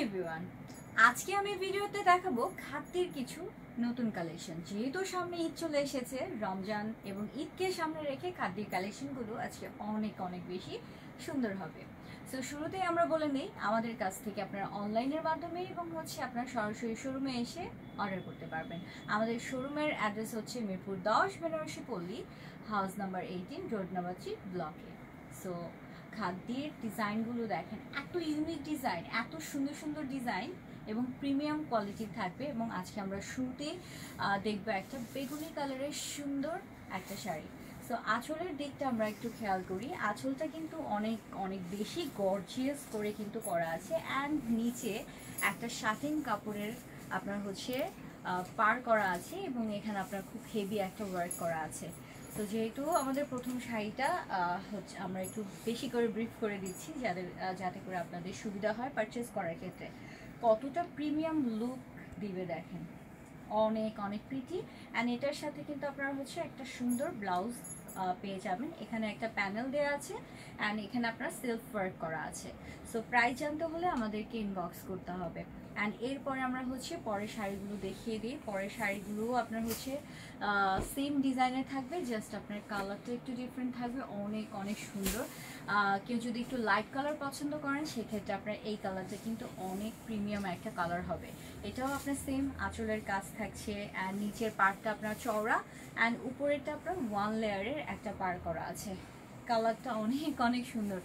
Everyone, আজকে আমি ভিডিওতে দেখাবো খাদ্যের কিছু নতুন কালেকশন। যেহেতু সামনে ঈদ চলে এসেছে, রমজান এবং ঈদকে সামনে রেখে খাদ্যের কালেকশনগুলো আজকে অনেক অনেক বেশি সুন্দর হবে। সো শুরুতেই আমরা বলে নেই, আমাদের কাছ থেকে আপনারা অনলাইনের মাধ্যমে এবং আপনারা সরাসরি শোরুমে এসে অর্ডার করতে পারবেন। আমাদের শোরুমের অ্যাড্রেস হচ্ছে মিরপুর 10 বেনারসি পল্লী, হাউস নাম্বার 18, রোড নাম্বার 3 ব্লকে। সো খাদ্যের ডিজাইনগুলো দেখেন, এত ইউনিক ডিজাইন, এত সুন্দর সুন্দর ডিজাইন এবং প্রিমিয়াম কোয়ালিটির থাকবে। এবং আজকে আমরা শুরুতে দেখবো একটা বেগুনি কালারের সুন্দর একটা শাড়ি। সো আঁচলের দিকটা আমরা একটু খেয়াল করি, আঁচলটা কিন্তু অনেক অনেক বেশি গর্জিয়াস করে কিন্তু করা আছে। অ্যান্ড নিচে একটা শাটিন কাপড়ের আপনার পার করা আছে এবং এখানে আপনার খুব হেভি একটা ওয়ার্ক করা আছে। তো যেহেতু আমাদের প্রথম শাড়িটা আমরা একটু বেশি করে ব্রিফ করে দিচ্ছি যাতে করে আপনাদের সুবিধা হয় পারচেস করার ক্ষেত্রে। কতটা প্রিমিয়াম লুক দিবে দেখেন, অনেক অনেক প্রিটি। অ্যান্ড এটার সাথে কিন্তু আপনারা একটা সুন্দর ব্লাউজ পেয়ে যাবেন। এখানে একটা প্যানেল দেওয়া আছে অ্যান্ড এখানে আপনার সেলফ ওয়ার্ক করা আছে। সো প্রাইস জানতে হলে আমাদেরকে ইনবক্স করতে হবে। অ্যান্ড এরপরে আমরা পরের শাড়িগুলো দেখিয়ে দিই। পরের শাড়িগুলো আপনার সেম ডিজাইনের থাকবে, জাস্ট আপনার কালারটা একটু ডিফারেন্ট থাকবে। অনেক অনেক সুন্দর। কেউ যদি একটু লাইট কালার পছন্দ করেন সেক্ষেত্রে আপনার এই কালারটা কিন্তু অনেক প্রিমিয়াম একটা কালার হবে। এটাও আপনার সেম আঁচলের কাজ থাকছে অ্যান্ড নিচের পার্টটা আপনার চওড়া অ্যান্ড উপরেরটা আপনার ওয়ান লেয়ারের একটা পার করা আছে। কালারটা অনেক অনেক সুন্দর।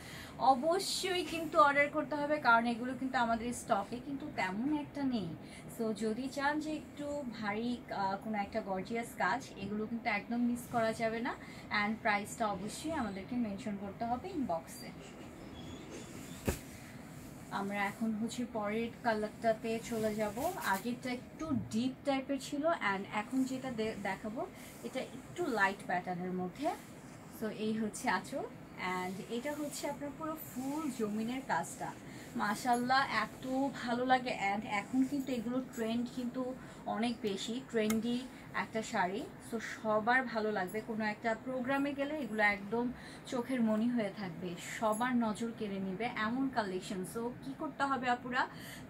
অবশ্যই কিন্তু অর্ডার করতে হবে, কারণ এগুলো কিন্তু আমাদের স্টকে কিন্তু তেমন একটা নেই। সো যদি চান যে একটু ভারী কোনো একটা গর্জিয়াস কাজ, এগুলো কিন্তু একদম মিস করা যাবে না। অ্যান্ড প্রাইসটা অবশ্যই আমাদেরকে মেনশন করতে হবে ইনবক্সে। আমরা এখন পরের কালারটাতে চলে যাব। আগেরটা একটু ডিপ টাইপের ছিল অ্যান্ড এখন যেটা দেখাবো এটা একটু লাইট প্যাটার্নের মধ্যে। সো এই আঁচল অ্যান্ড এটা আপনার পুরো ফুল জমিনের কাজটা মাশাআল্লাহ এত ভালো লাগে। অ্যান্ড এখন কিন্তু এগুলো ট্রেন্ড কিন্তু অনেক বেশি ট্রেন্ডি একটা শাড়ি। সো সবার ভালো লাগবে, কোনো একটা প্রোগ্রামে গেলে এগুলো একদম চোখের মনি হয়ে থাকবে, সবার নজর কেড়ে নিবে এমন কালেকশন। সো কি করতে হবে আপুরা,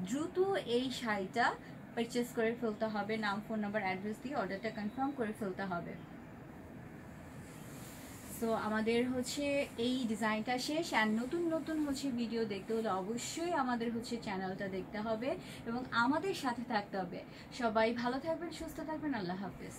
দ্রুত এই শাড়িটা পারচেস করে ফেলতে হবে। নাম, ফোন নাম্বার, অ্যাড্রেস দিয়ে অর্ডারটা কনফার্ম করে ফেলতে হবে। সো আমাদের এই ডিজাইনটা শেষ। অ্যান্ড নতুন নতুন ভিডিও দেখতে হলে অবশ্যই আমাদের চ্যানেলটা দেখতে হবে এবং আমাদের সাথে থাকতে হবে। সবাই ভালো থাকবেন, সুস্থ থাকবেন। আল্লাহ হাফেজ।